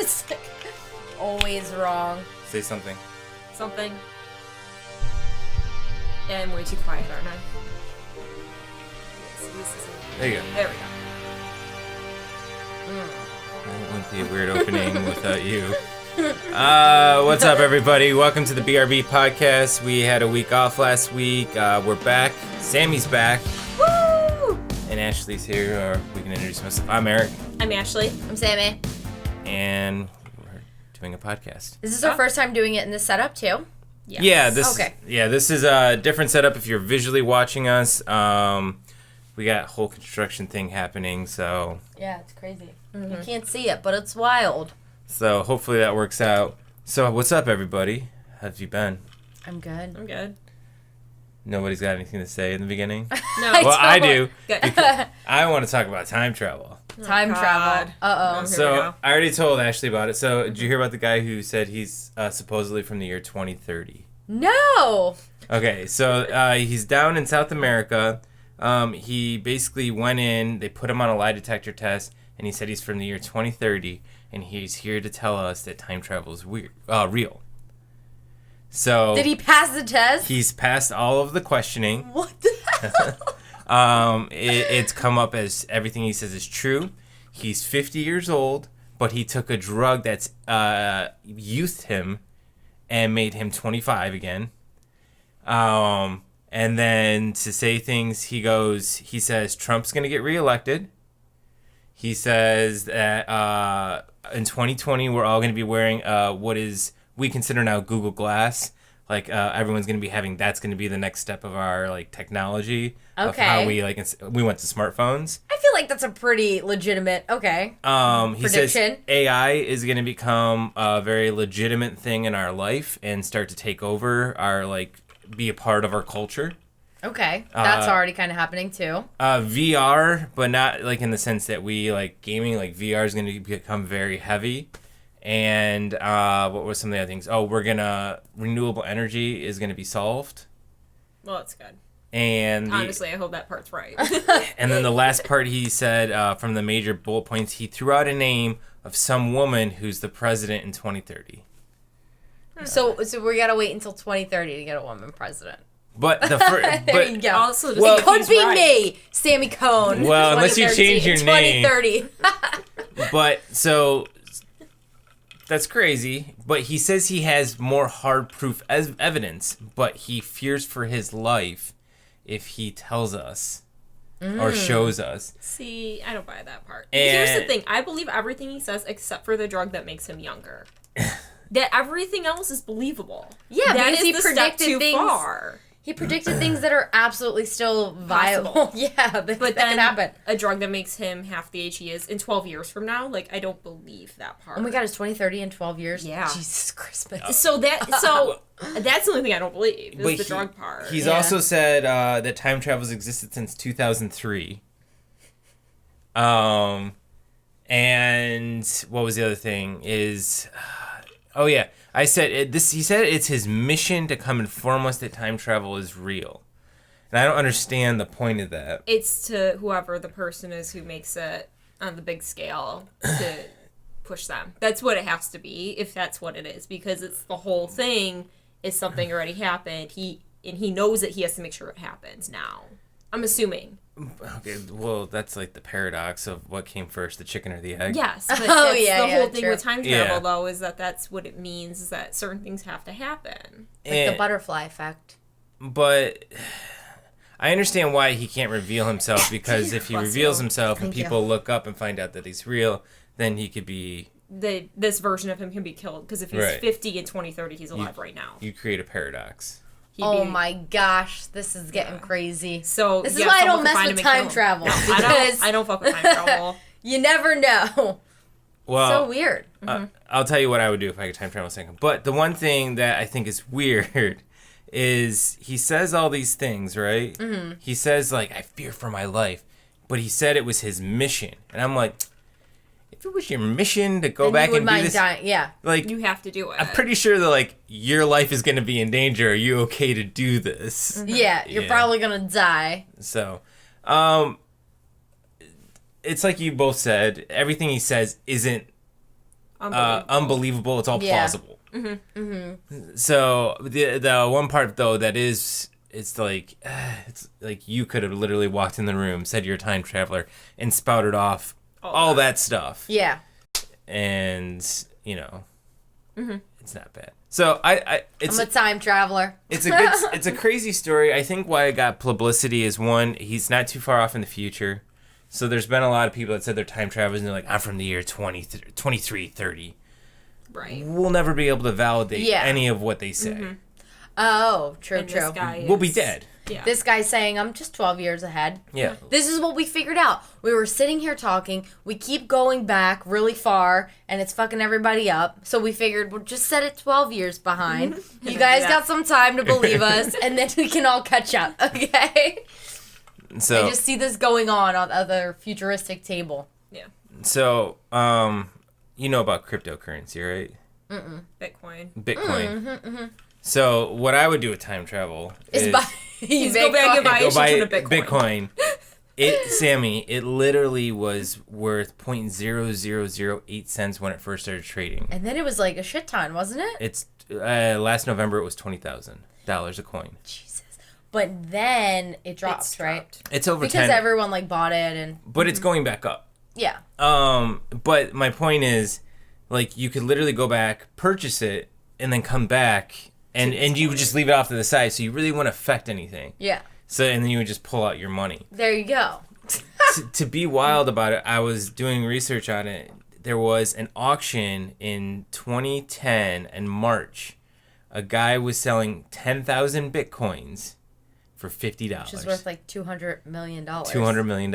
It's like always wrong. Say something. Something. Yeah, I'm way too quiet, aren't I? There you go. There we go. That wouldn't be a weird opening without you. What's up, everybody? Welcome to the BRB podcast. We had a week off last week. We're back. Sammie's back. Woo! And Ashley's here, or we can introduce myself. I'm Eric. I'm Ashley. I'm Sammie. And we're doing a podcast. Is this our first time doing it in this setup too? Yes. Yeah, this is a different setup if you're visually watching us. We got a whole construction thing happening, so... Yeah, it's crazy. Mm-hmm. You can't see it, but it's wild. So hopefully that works out. So what's up, everybody? How have you been? I'm good. I'm good. Nobody's got anything to say in the beginning? No. Well, I do. Good. Because I want to talk about time travel. Time travel. Uh-oh. So I already told Ashley about it. So did you hear about the guy who said he's supposedly from the year 2030? No! Okay, so he's down in South America. He basically went in, they put him on a lie detector test, and he said he's from the year 2030, and he's here to tell us that time travel is real. So did he pass the test? He's passed all of the questioning. What the hell? It's come up as everything he says is true. He's 50 years old, but he took a drug that's youthed him and made him 25 again. And then to say things, he says Trump's going to get reelected. He says that in 2020, we're all going to be wearing we consider now Google Glass. Like everyone's going to be having, that's going to be the next step of our like technology. Okay. Of how we went to smartphones. I feel like that's a pretty legitimate, okay. He says AI is going to become a very legitimate thing in our life and start to take over be a part of our culture. Okay, that's already kind of happening too. VR, but not like in the sense that we like gaming. Like VR is going to become very heavy. And what were some of the other things? Renewable energy is going to be solved. Well, that's good. And honestly, I hope that part's right. And then the last part he said from the major bullet points, he threw out a name of some woman who's the president in 2030. So we gotta wait until 2030 to get a woman president. But there you go. Also, it could be me, Sammie Kohn. Well, unless you change your name. 2030. But so that's crazy. But he says he has more hard proof evidence, but he fears for his life if he tells us or shows us. See, I don't buy that part. And here's the thing: I believe everything he says except for the drug that makes him younger. That everything else is believable. Yeah, that because is he the predicted step too things. Far. He predicted things that are absolutely still viable. Possible. Yeah, that But can then happen. A drug that makes him half the age he is in 12 years from now, like, I don't believe that part. Oh my god, it's 2030 in 12 years? Yeah. Jesus Christmas. So that's the only thing I don't believe, is the drug part. He's also said that time travel's existed since 2003. And what was the other thing is... I said he said it's his mission to come inform us that time travel is real. And I don't understand the point of that. It's to whoever the person is who makes it on the big scale to push them. That's what it has to be, if that's what it is, because it's the whole thing is something already happened. He knows that he has to make sure it happens now. I'm assuming. Okay, well, that's like the paradox of what came first, the chicken or the egg. Yes, but the whole thing true. with time travel, though, is that's what it means, is that certain things have to happen. Like the butterfly effect. But I understand why he can't reveal himself, because if he reveals himself and people look up and find out that he's real, then he could be... This version of him can be killed, because if he's 50 in 2030, he's alive right now. You create a paradox. Oh my gosh, this is getting crazy. So this is why I don't mess with time travel. No, because I don't fuck with time travel. You never know. Well, so weird. I'll tell you what I would do if I could time travel a second. But the one thing that I think is weird is he says all these things, right? Mm-hmm. He says, like, I fear for my life. But he said it was his mission. And I'm like... If it was your mission to go back and do this, like you have to do it. I'm pretty sure that like your life is going to be in danger. Are you okay to do this? Mm-hmm. Yeah, you're probably gonna die. So, it's like you both said. Everything he says isn't unbelievable. It's all plausible. Mm-hmm. Mm-hmm. So the one part though that is, it's like you could have literally walked in the room, said you're a time traveler, and spouted off all that stuff. Yeah. And it's not bad. So I'm a time traveler. It's a crazy story. I think why it got publicity is, one, he's not too far off in the future. So there's been a lot of people that said they're time travelers and they're like, I'm from the year 2330. Right. We'll never be able to validate any of what they say. Mm-hmm. Oh, true. This guy we'll be dead. Yeah. This guy's saying, I'm just 12 years ahead. Yeah. This is what we figured out. We were sitting here talking. We keep going back really far, and it's fucking everybody up. So we figured we'll just set it 12 years behind. You guys got some time to believe us, and then we can all catch up, okay? So I just see this going on the other futuristic table. Yeah. So, you know about cryptocurrency, right? Bitcoin. Mm-hmm. So what I would do with time travel is buy go back and buy go a buy shit ton of Bitcoin. Sammy, it literally was worth 0.0008 cents when it first started trading. And then it was like a shit ton, wasn't it? It's last November it was $20,000 a coin. Jesus. But then it dropped, right? It's over because 10. everyone like bought it and. But it's going back up. Yeah. But my point is, like, you could literally go back, purchase it, and then come back, and you would just leave it off to the side, so you really wouldn't affect anything. Yeah. So, and then you would just pull out your money. There you go. to be wild about it, I was doing research on it. There was an auction in 2010 in March. A guy was selling 10,000 Bitcoins for $50. Which is worth like $200 million. $200 million.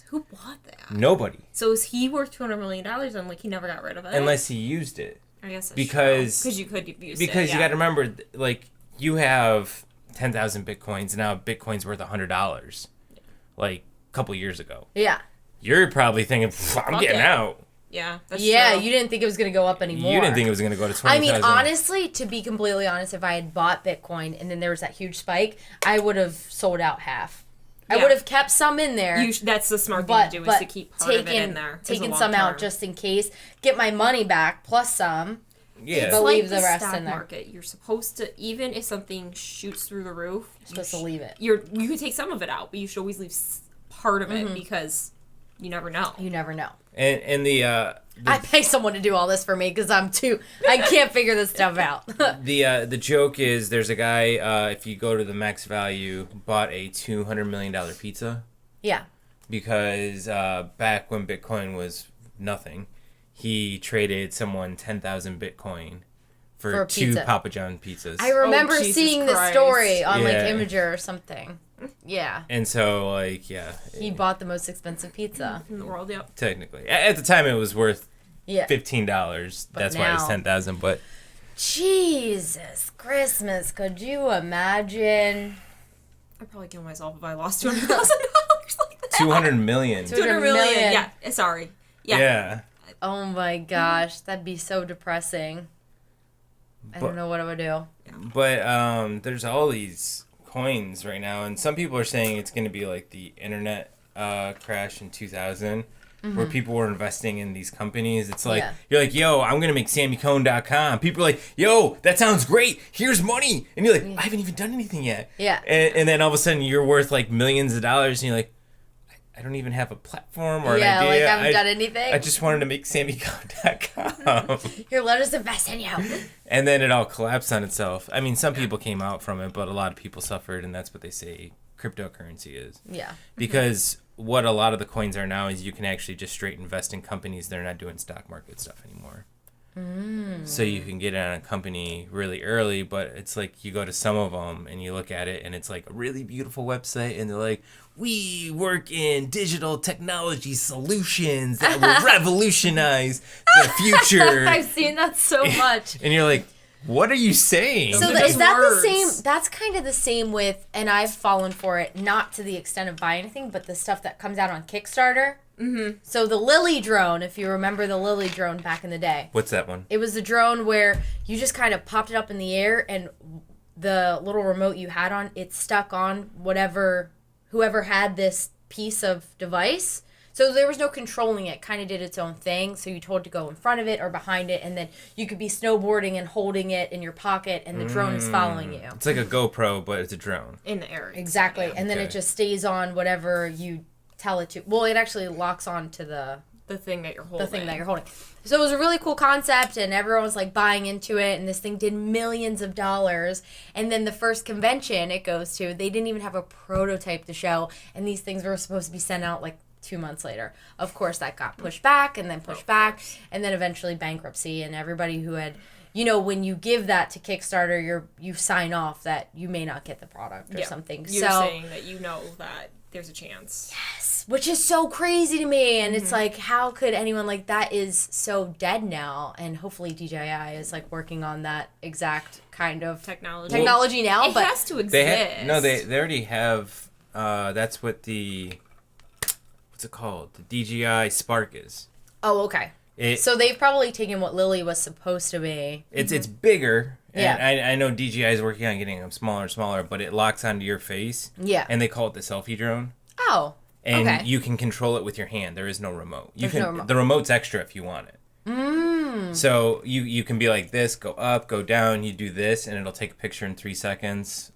Who bought that? Nobody. So is he worth $200 million and like he never got rid of it? Unless he used it. I guess that's because you could use it. Because you got to remember, like, you have 10,000 Bitcoins, and now Bitcoin's worth $100. Like, a couple years ago. Yeah. You're probably thinking, I'm getting out. Yeah, that's true. You didn't think it was going to go up anymore. You didn't think it was going to go to 20,000. I mean, honestly, to be completely honest, if I had bought Bitcoin and then there was that huge spike, I would have sold out half. I would have kept some in there. That's the smart thing to do, is to keep part of it in there. Taking some out just in case. Get my money back, plus some. Yeah. But leave the like rest stock in there. Market. You're supposed to, even if something shoots through the roof, You're supposed to leave it. You can take some of it out, but you should always leave part of it because you never know. You never know. And I pay someone to do all this for me because I can't figure this stuff out. the joke is, there's a guy, if you go to the Max Value, bought a $200 million pizza. Yeah. Because back when Bitcoin was nothing, he traded someone 10,000 Bitcoin for 2 Papa John pizzas. I remember seeing the story on like Yeah. Imager or something. Yeah. And so, like, yeah. He bought the most expensive pizza in the world. Yep. Technically, at the time, it was worth $15. But That's why it's 10,000. But Jesus Christmas, could you imagine? I'd probably kill myself if I lost $200,000 like that. 200 million. 200 million. Yeah. Sorry. Yeah. Oh my gosh, that'd be so depressing. I don't know what I would do. But there's all these coins right now, and some people are saying it's going to be like the internet crash in 2000, where people were investing in these companies. It's like, you're like, yo, I'm going to make SammieKohn.com. People are like, yo, that sounds great. Here's money. And you're like, I haven't even done anything yet. Yeah. And then all of a sudden you're worth like millions of dollars, and you're like, I don't even have a platform or an idea. Like I haven't done anything. I just wanted to make SammieKohn.com. Here, let us invest in you. And then it all collapsed on itself. I mean, some people came out from it, but a lot of people suffered, and that's what they say cryptocurrency is. Yeah. Because what a lot of the coins are now is you can actually just straight invest in companies. They're not doing stock market stuff anymore. So you can get in on a company really early, but it's like you go to some of them and you look at it and it's like a really beautiful website, and they're like, we work in digital technology solutions that will revolutionize the future. I've seen that so much. And you're like, what are you saying? So is that the same? That's kind of the same with, and I've fallen for it, not to the extent of buying anything, but the stuff that comes out on Kickstarter. Mm-hmm. So the Lily drone, if you remember the Lily drone back in the day. What's that one? It was a drone where you just kind of popped it up in the air, and the little remote you had on, it stuck on whoever had this piece of device. So there was no controlling it. Kind of did its own thing. So you told to go in front of it or behind it, and then you could be snowboarding and holding it in your pocket, and the drone is following you. It's like a GoPro, but it's a drone. In the air. Exactly. Yeah. And then it just stays on whatever you tell it to. Well, it actually locks on to the thing that you're holding. So it was a really cool concept, and everyone was like buying into it, and this thing did millions of dollars. And then the first convention it goes to, they didn't even have a prototype to show, and these things were supposed to be sent out like 2 months later. Of course, that got pushed back and then pushed back, and then eventually bankruptcy. And everybody who had, when you give that to Kickstarter, you sign off that you may not get the product or something. You're saying that that there's a chance. Yes, which is so crazy to me. And it's like, how could anyone, like, that is so dead now. And hopefully DJI is like working on that exact kind of technology now. But it has to exist. They already have. That's what what's it called? The DJI Spark is. Oh, okay. So they've probably taken what Lily was supposed to be. It's bigger. Yeah. And I know DJI is working on getting them smaller and smaller, but it locks onto your face. Yeah. And they call it the selfie drone. Oh. And you can control it with your hand. There is no remote. No remote. The remote's extra if you want it. So you can be like this, go up, go down, you do this, and it'll take a picture in 3 seconds.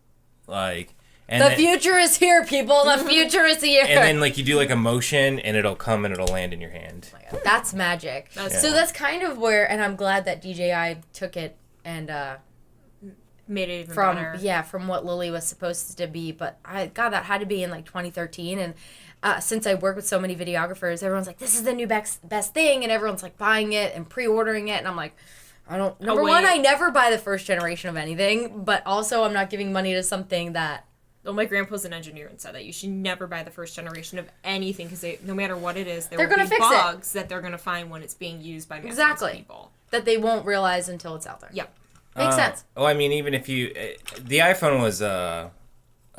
The future is here, people. The future is here. And then you do a motion, and it'll come and it'll land in your hand. Oh my God. That's magic. So that's kind of where, and I'm glad that DJI took it and made it even better. Yeah, from what Lily was supposed to be. But that had to be in 2013. And since I work with so many videographers, everyone's like, this is the new best thing, and everyone's buying it and pre-ordering it, and I'm like, number one, I never buy the first generation of anything, but also I'm not giving money to something that. Well, my grandpa's an engineer and said that you should never buy the first generation of anything because no matter what it is, they're going to fix bugs that they're going to find when it's being used by millions of people. That they won't realize until it's out there. Yep. Makes sense. Oh, I mean, even if the iPhone was a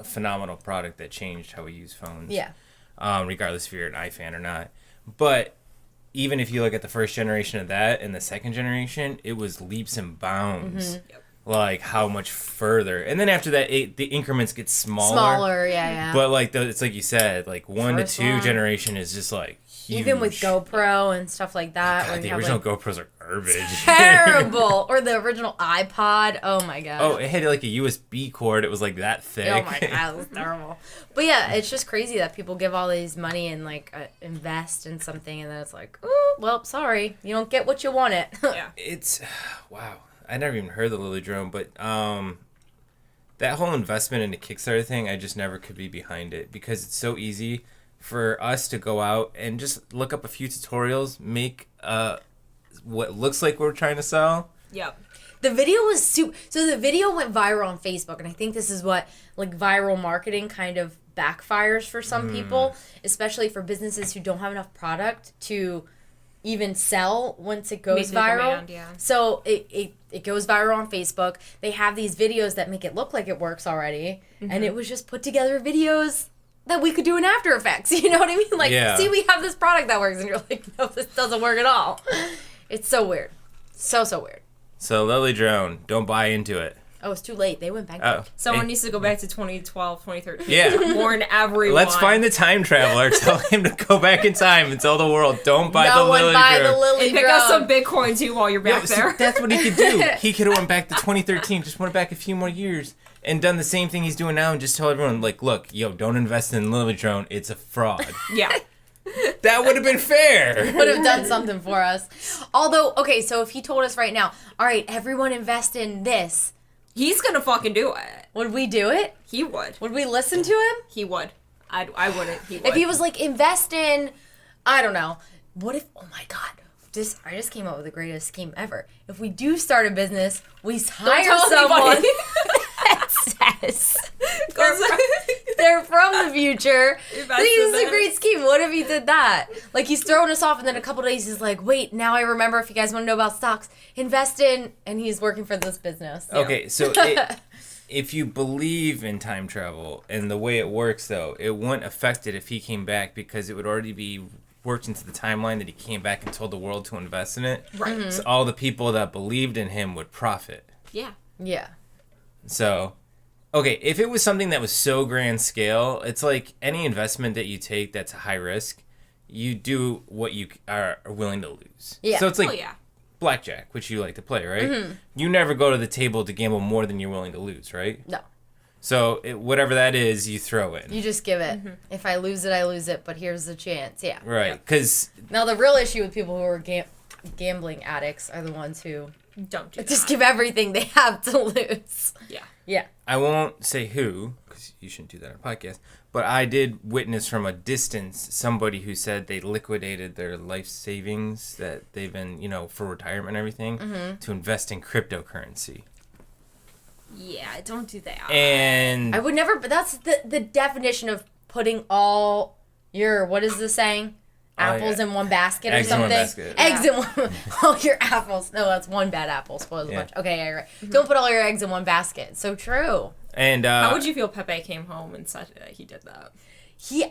phenomenal product that changed how we use phones. Yeah. Regardless if you're an iFan or not. But even if you look at the first generation of that and the second generation, it was leaps and bounds. Yep. How much further. And then after that, the increments get smaller. Smaller, yeah. But it's like you said, 1 to 2 generation is just huge. Even with GoPro and stuff like that. God, the original GoPros are garbage. Terrible. Or the original iPod. Oh my God. Oh, it had a USB cord. It was that thick. Oh my God, it was terrible. But yeah, it's just crazy that people give all these money and invest in something, and then it's oh, well, sorry, you don't get what you wanted. Yeah. It's wow. I never even heard the Lily drone, but that whole investment into Kickstarter thing, I just never could be behind it because it's so easy for us to go out and just look up a few tutorials, make what looks like we're trying to sell. Yep. The video was so the video went viral on Facebook, and I think this is what viral marketing kind of backfires for some people, especially for businesses who don't have enough product to even sell once it goes viral. Demand, yeah. So it goes viral on Facebook. They have these videos that make it look like it works already, and it was just put together videos that we could do in After Effects. You know what I mean? See, we have this product that works, and you're like, no, this doesn't work at all. It's so weird. So weird. So Lily drone, don't buy into it. Oh, it's too late. They went bankrupt. Someone needs to go back to 2012, 2013. Yeah. Warn everyone. Let's find the time traveler. Tell him to go back in time and tell the world, don't buy the Lily drone. No one buy the Lily and pick drone. up some Bitcoin, too, while you're back there. See, that's what he could do. He could have went back to 2013, just went back a few more years, and done the same thing he's doing now and just tell everyone, look, don't invest in Lily drone. It's a fraud. Yeah. That would have been fair. Would have done something for us. Although, okay, so if he told us right now, all right, everyone invest in this. He's gonna fucking do it. Would we do it? He would. Would we listen to him? He would. I wouldn't. He would. If he was invest in, I don't know. What if, oh my God, I just came up with the greatest scheme ever. If we do start a business, we hire someone that says they're from the future. This is a great scheme. What if he did that? He's throwing us off, and then a couple days he's like, wait, now I remember, if you guys want to know about stocks, invest in, and he's working for this business. Okay, so if you believe in time travel and the way it works, though, it wouldn't affect it if he came back because it would already be worked into the timeline that he came back and told the world to invest in it. Right. Mm-hmm. So all the people that believed in him would profit. Yeah. Yeah. So, okay, if it was something that was so grand scale, it's like any investment that you take that's a high risk, you do what you are willing to lose. Yeah. So it's like Oh, yeah. blackjack, which you like to play, right? Mm-hmm. You never go to the table to gamble more than you're willing to lose, right? No. So whatever that is, you throw in. You just give it. If I lose it, I lose it, but here's the chance. Yeah. Right, because... Now, the real issue with people who are gambling addicts are the ones who Don't do just that. give everything they have to lose. Yeah. Yeah. I won't say who, because you shouldn't do that on a podcast, but I did witness from a distance somebody who said they liquidated their life savings that they've been, for retirement and everything, to invest in cryptocurrency. Yeah, don't do that. And I would never, but that's the definition of putting all your, what is the saying? Apples in one basket or Eggs in one something. basket. Eggs in one. All your apples. No, that's one bad apple. Spoils a bunch. Okay, yeah, you're right. Don't put all your eggs in one basket. So true. And How would you feel Pepe came home and said that he did that?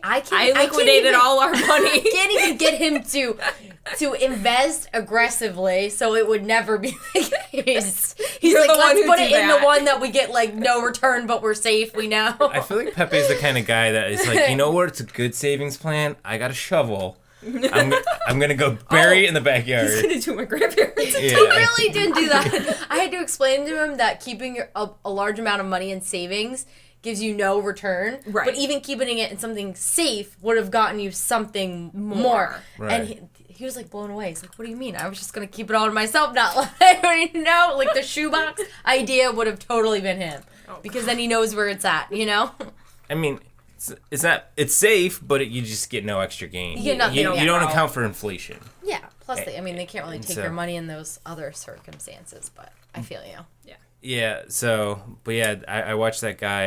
I liquidated all our money. Can't even get him to invest aggressively, so it would never be the case. He's You're like, the one let's who put do it in that." the one that we get like no return, but we're safe. We know. I feel like Pepe's the kind of guy that is like, you know what? It's a good savings plan. I got a shovel. I'm gonna go bury it in the backyard. He's gonna do my grandparents. Yeah. He really didn't do that. I had to explain to him that keeping a large amount of money in savings gives you no return. Right. But even keeping it in something safe would have gotten you something more. Right. And he was like blown away. He's like, what do you mean? I was just going to keep it all to myself, not let anybody know. Like the shoebox idea would have totally been him. Oh, because then he knows where it's at, I mean, it's safe, but you just get no extra gain. You get nothing, You yeah. don't account for inflation. Yeah. Plus, they can't really And take so- your money in those other circumstances, but I feel you. Yeah. Yeah, but yeah, I watched that guy,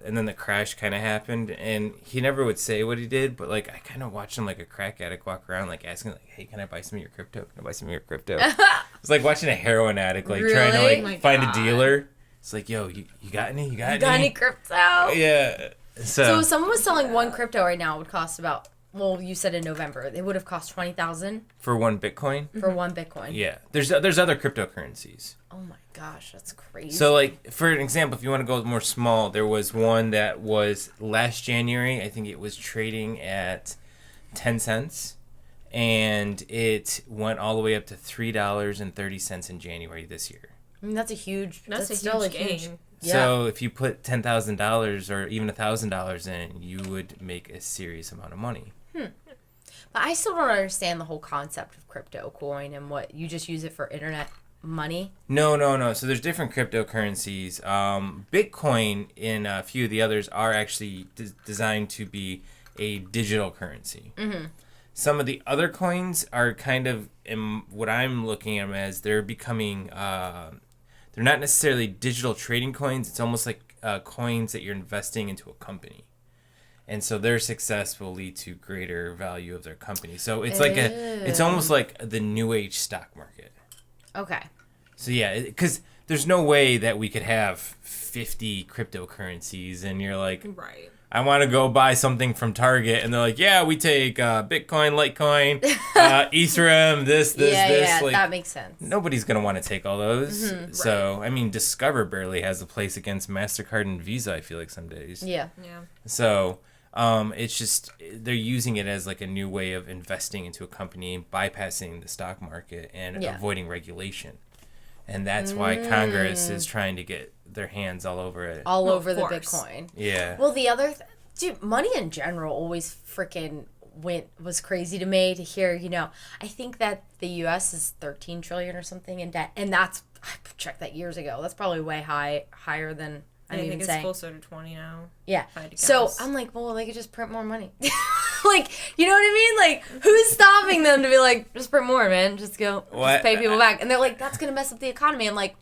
and then the crash kind of happened, and he never would say what he did, but, like, I kind of watched him like a crack addict walk around, like, asking, like, hey, can I buy some of your crypto? Can I buy some of your crypto? It's like watching a heroin addict, like, trying to, Really? like, Oh my find God. a dealer. It's like, yo, you got any? You got any? Got any crypto? Yeah. So if someone was selling one crypto right now, it would cost about, well, you said in November, it would have cost $20,000 For one Bitcoin? for one Bitcoin. Yeah. There's other cryptocurrencies. Oh my gosh, that's crazy. So, like, for an example, if you want to go more small, there was one that was last January. I think it was trading at 10 cents. And it went all the way up to $3.30 in January this year. I mean, that's a huge. That's a still huge gain. Yeah. So if you put $10,000 or even $1,000 in, you would make a serious amount of money. But I still don't understand the whole concept of crypto coin and what you just use it for internet money. No. So there's different cryptocurrencies. Bitcoin and a few of the others are actually designed to be a digital currency. Mm-hmm. Some of the other coins are kind of, in what I'm looking at them as, they're becoming, they're not necessarily digital trading coins. It's almost like coins that you're investing into a company. And so their success will lead to greater value of their company. So it's like it's almost like the new age stock market. Okay. So yeah, because there's no way that we could have 50 cryptocurrencies and you're like, Right. I want to go buy something from Target, and they're like, yeah, we take Bitcoin, Litecoin, Ethereum, this. Yeah, Like, that makes sense. nobody's going to want to take all those. Mm-hmm. So, I mean, Discover barely has a place against MasterCard and Visa, I feel like some days. Yeah. Yeah. So, it's just, they're using it as like a new way of investing into a company, bypassing the stock market and Yeah. avoiding regulation. And that's why Congress is trying to get their hands all over it. All Well, over of the course. Bitcoin. Yeah. Well, the other, dude, money in general always freaking was crazy to me to hear, I think that the U.S. is 13 trillion or something in debt. And that's, I checked that years ago. That's probably way higher than I'm I even think it's saying. closer to 20 now. Yeah. if I had to So guess. I'm like, well, they could just print more money. Like, you know what I mean? Like, who's stopping them to be like, just print more, man? Just pay people back. And they're like, that's going to mess up the economy. I'm like,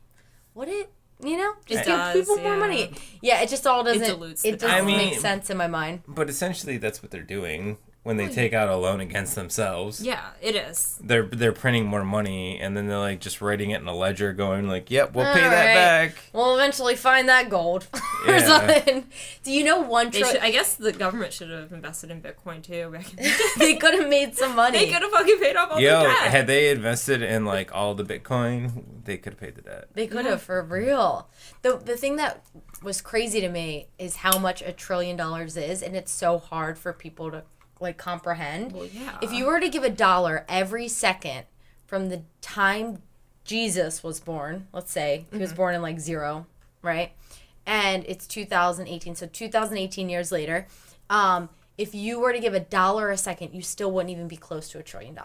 would it? Just It give does, people more yeah. money. Yeah, it just all doesn't. dilutes the It doesn't value. make sense in my mind. But essentially, that's what they're doing when they take out a loan against themselves. Yeah, it is. They're printing more money, and then they're like just writing it in a ledger, going like, "Yep, we'll pay All that right. back." We'll eventually find that gold or Yeah. something. Do you know I guess the government should have invested in Bitcoin too back in the day. they could have made some money. They could have fucking paid off all Yo, the debt. had they invested in like all the Bitcoin, they could have paid the debt. They could have, for real. The thing that was crazy to me is how much $1 trillion is, and it's so hard for people to like comprehend. Well, yeah. If you were to give $1 every second from the time Jesus was born, let's say he was born in like 0, right? And it's 2018, so 2018 years later, if you were to give $1 a second, you still wouldn't even be close to $1 trillion.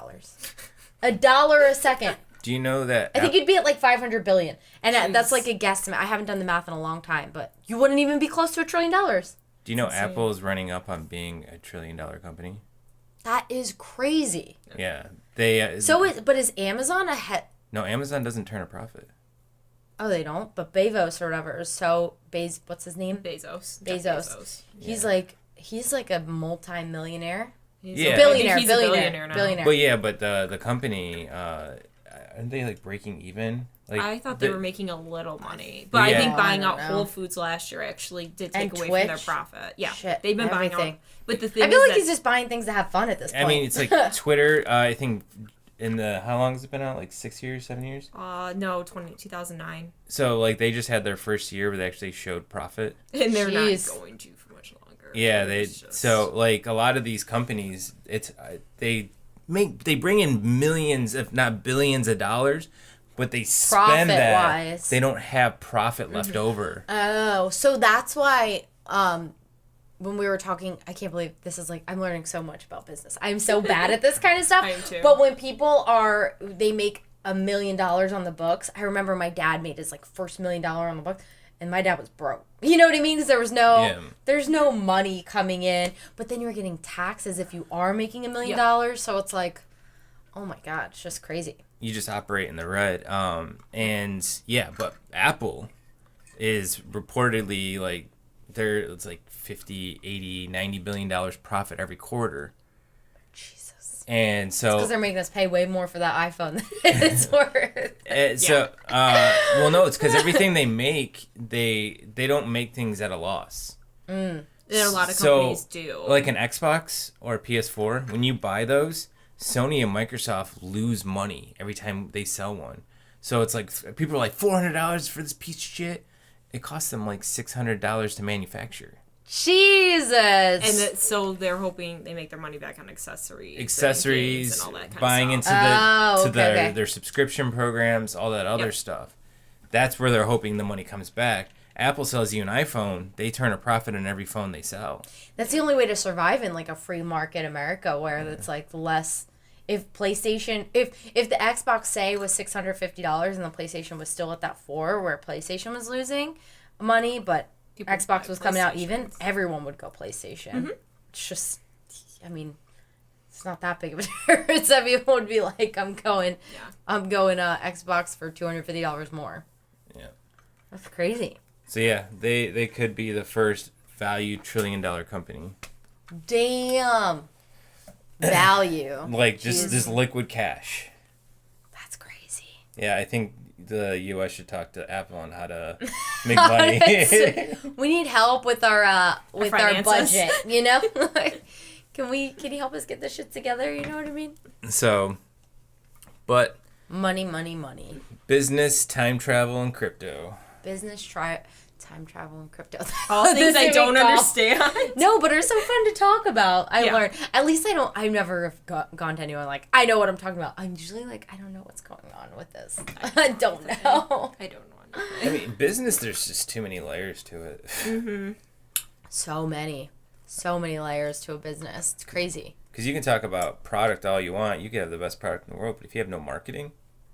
$1 a second. Do you know that? I think you'd be at like 500 billion. And that's like a guesstimate. I haven't done the math in a long time, but you wouldn't even be close to $1 trillion. Do you know Apple is running up on being a $1 trillion company? That is crazy. Yeah. They. But is Amazon ahead? No, Amazon doesn't turn a profit. Oh, they don't? But Bezos or whatever is so... what's his name? Bezos. He's like a multi-millionaire. He's Yeah. a Billionaire now. Billionaire. But yeah, but the company, aren't they like breaking even? Like I thought they were making a little money, but Yeah. I think buying I out don't know. Whole Foods last year actually did take And away Twitch. from their profit. Yeah, Shit, they've been buying everything. out. But the thing I feel is like he's just buying things to have fun at this point. I mean, it's like Twitter. I think how long has it been out? Like 6 years, 7 years? no, 2009, So like they just had their first year where they actually showed profit. and they're Jeez. not going to for much longer. Yeah, It's just- so like a lot of these companies, they bring in millions, if not billions, of dollars, but they spend that. Profit-wise. They don't have profit left over. Oh, so that's why when we were talking, I can't believe this is like, I'm learning so much about business. I'm so bad at this kind of stuff. I am too. But when people they make $1 million on the books, I remember my dad made his like first $1 million on the book, and my dad was broke. You know what I mean? Because there's no money coming in, but then you're getting taxed as if you are making $1 million. So it's like, oh my God, it's just crazy. You just operate in the red. And yeah, but Apple is reportedly like it's like 50, 80, 90 billion dollars profit every quarter. Jesus. And so Because they're making us pay way more for that iPhone than it's worth. well, no, it's because everything they make, they don't make things at a loss. And a lot of companies do. Like an Xbox or a PS4, when you buy those, Sony and Microsoft lose money every time they sell one. So it's like people are like $400 for this piece of shit. It costs them like $600 to manufacture. Jesus. And so they're hoping they make their money back on accessories, and all that kind buying of stuff. into their subscription programs, all that other stuff. That's where they're hoping the money comes back. Apple sells you an iPhone, they turn a profit on every phone they sell. That's the only way to survive in like a free market America where it's like less. If PlayStation, if the Xbox say was $650 and the PlayStation was still at that 4 where PlayStation was losing money, but People Xbox buy was coming out even, PlayStations. everyone would go PlayStation. It's just, I mean, it's not that big of a difference. That people would be like, I'm going Xbox for $250 more. Yeah. That's crazy. So yeah, they could be the first value $1 trillion company. Damn. Value. Like just liquid cash. That's crazy. Yeah, I think the U.S. should talk to Apple on how to make money. We need help with our finances. budget, you know? Can you help us get this shit together, you know what I mean? So, but Money. business, time travel, and crypto. Business, time travel, and crypto. All things I don't understand. No, but are so fun to talk about. I Yeah. learned. At least I've never gone to anyone like, I know what I'm talking about. I'm usually like, I don't know what's going on with this. I don't know. I don't know. I mean, business, there's just too many layers to it. So many layers to a business. It's crazy. Because you can talk about product all you want. You can have the best product in the world, but if you have no marketing,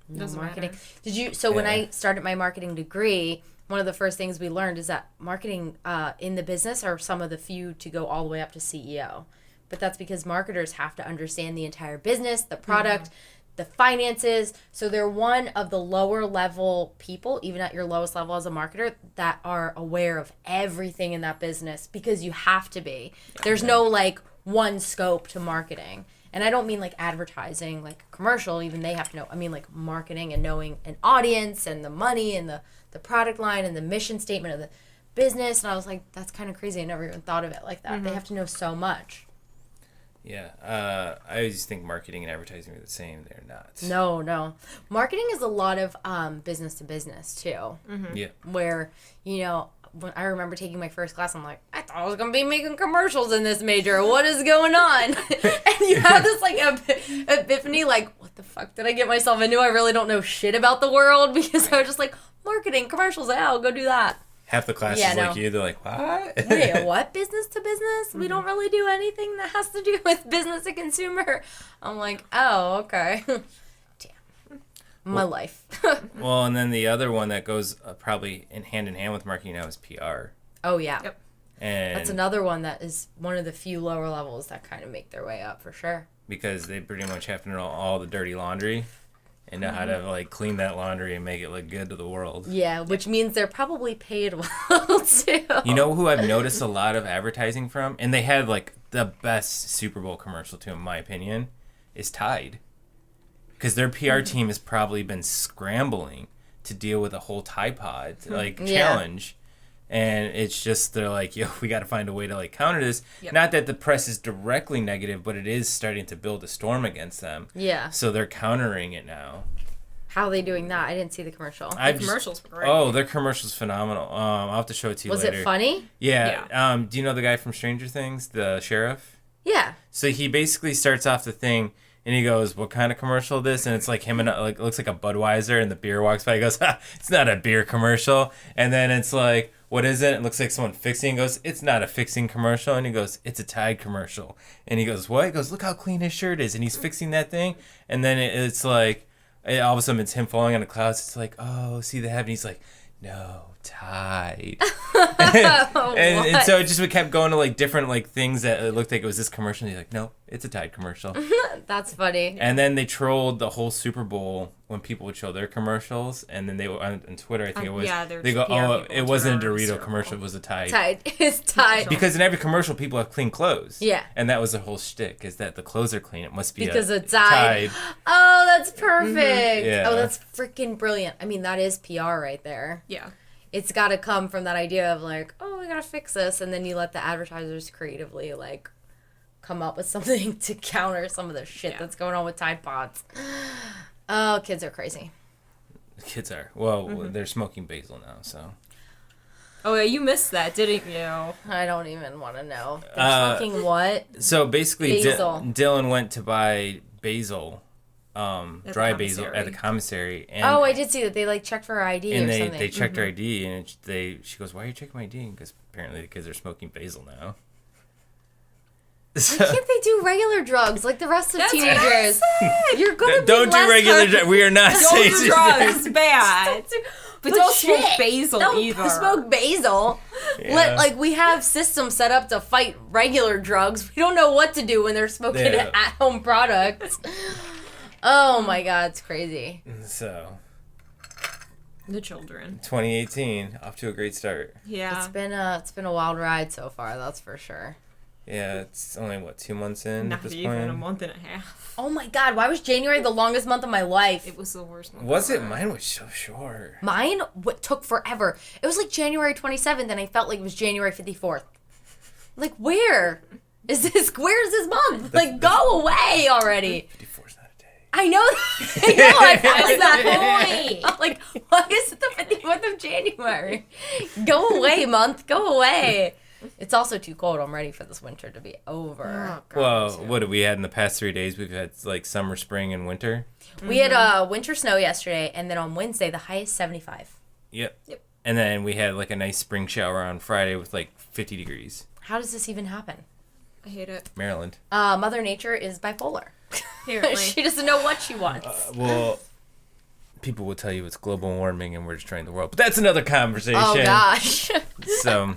No Doesn't marketing. matter. When Yeah. I started my marketing degree, one of the first things we learned is that marketing in the business are some of the few to go all the way up to CEO. But that's because marketers have to understand the entire business, the product, the finances. So they're one of the lower level people, even at your lowest level as a marketer, that are aware of everything in that business because you have to be. There's no like one scope to marketing. And I don't mean like advertising, like commercial, even they have to know. I mean like marketing and knowing an audience and the money and the product line and the mission statement of the business. And I was like, that's kind of crazy. I never even thought of it like that. They have to know so much. yeah. I always think marketing and advertising are the same. They're not. No. Marketing is a lot of business to business too. Yeah. Where, when I remember taking my first class, I'm like, I thought I was going to be making commercials in this major. What is going on? And you have this, like, epiphany, like, what the fuck did I get myself into? I really don't know shit about the world, because I was just like, marketing, commercials, yeah, I'll go do that. Half the class is like you. They're like, what? Wait, what? Business to business? We don't really do anything that has to do with business to consumer. I'm like, oh, okay. Damn. My life. Well, and then the other one that goes probably in hand with marketing now is PR. Oh, yeah. Yep. And that's another one that is one of the few lower levels that kind of make their way up, for sure. Because they pretty much have to know all the dirty laundry and know how to, like, clean that laundry and make it look good to the world. Yeah, which means they're probably paid well, too. You know who I've noticed a lot of advertising from? And they had, like, the best Super Bowl commercial, too, in my opinion, is Tide. Because their PR team has probably been scrambling to deal with a whole Tide Pod, challenge. And it's just, they're like, yo, we got to find a way to, like, counter this. Yep. Not that the press is directly negative, but it is starting to build a storm against them. Yeah. So they're countering it now. How are they doing that? I didn't see the commercial. The commercials were great. Oh, their commercial's phenomenal. I'll have to show it to you later. Was it funny? Yeah. Do you know the guy from Stranger Things, the sheriff? Yeah. So he basically starts off the thing, and he goes, what kind of commercial is this? And it's like him and, like, it looks like a Budweiser, and the beer walks by. He goes, it's not a beer commercial. And then it's like, what is it? It looks like someone fixing. He goes, it's not a fixing commercial. And he goes, it's a Tide commercial. And he goes, what? He goes, look how clean his shirt is. And he's fixing that thing. And then it's like, all of a sudden it's him falling on the clouds. It's like, oh, see the heaven. He's like, no, Tide. and so it just we kept going to, like, different, like, things that it looked like it was this commercial. And he's like, no, it's a Tide commercial. That's funny. And then they trolled the whole Super Bowl when people would show their commercials, and then they were on Twitter, I think it was. They go, oh, it wasn't a Dorito commercial, it was a Tide. Tide. It's Tide. Because in every commercial, people have clean clothes. Yeah. And that was the whole shtick, is that the clothes are clean. It must be because of Tide. Oh, that's perfect. Mm-hmm. Yeah. Oh, that's freaking brilliant. I mean, that is PR right there. Yeah. It's got to come from that idea of, like, oh, we got to fix this, and then you let the advertisers creatively, like, come up with something to counter some of the shit that's going on with Tide Pods. Oh, kids are crazy. Kids are. Well, they're smoking basil now, so. Oh, yeah, you missed that, didn't you? I don't even want to know. They're smoking what? So basically, Basil. Dylan went to buy basil, dry basil, at the commissary. And I did see that. They, like, checked for her ID or something. And they checked her ID, and she goes, why are you checking my ID? Because apparently the kids are smoking basil now. Why can't they do regular drugs like the rest of teenagers? You're gonna don't do regular drugs. We are not saying don't do drugs. Bad. But don't smoke basil either. Don't smoke basil. Yeah. We have systems set up to fight regular drugs. We don't know what to do when they're smoking at-home products. Oh my God, it's crazy. So. The children. 2018, off to a great start. Yeah. It's been a wild ride so far, that's for sure. Yeah, it's only, 2 months in Not at this even point? a month and a half. Oh my God, why was January the longest month of my life? It was the worst month. Was it? Mine was so short. Mine took forever. It was like January 27th, and I felt like it was January 54th. Like, where is this month? Go away already. 54's not a day. I know. I felt that point. I'm like, why is it the 54th of January? Go away, month. Go away. It's also too cold. I'm ready for this winter to be over. Oh, God, well, what have we had in the past 3 days? We've had, summer, spring, and winter. We had winter snow yesterday, and then on Wednesday, the highest 75. Yep. And then we had, a nice spring shower on Friday with, 50 degrees. How does this even happen? I hate it. Maryland. Mother Nature is bipolar. Apparently. She doesn't know what she wants. Well, people will tell you it's global warming and we're destroying the world. But that's another conversation. Oh, gosh. So,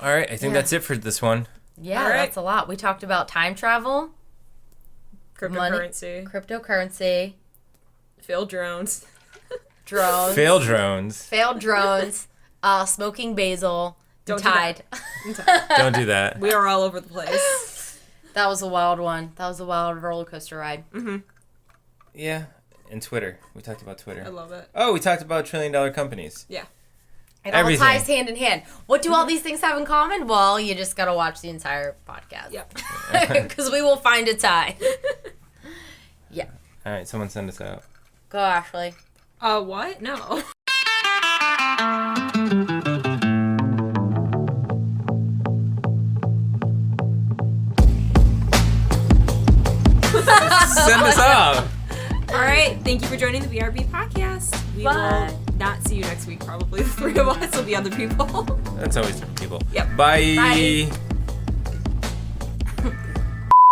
all right. I think that's it for this one. Yeah, All right. that's a lot. We talked about time travel. Cryptocurrency. Failed drones. Failed drones. Smoking basil. Don't Tide. Don't do that. We are all over the place. That was a wild one. That was a wild roller coaster ride. Mm-hmm. Yeah. And Twitter. We talked about Twitter. I love it. Oh, we talked about $1 trillion companies. Yeah. It Everything. all ties hand in hand. What do all these things have in common? Well, you just got to watch the entire podcast. Yep. Because we will find a tie. Yeah. All right. Someone send us out. Go, Ashley. What? No. Send us off. All right. Thank you for joining the BRB podcast. We will not see you next week. Probably the three of us will be other people. That's always different people. Yep. Bye. Bye.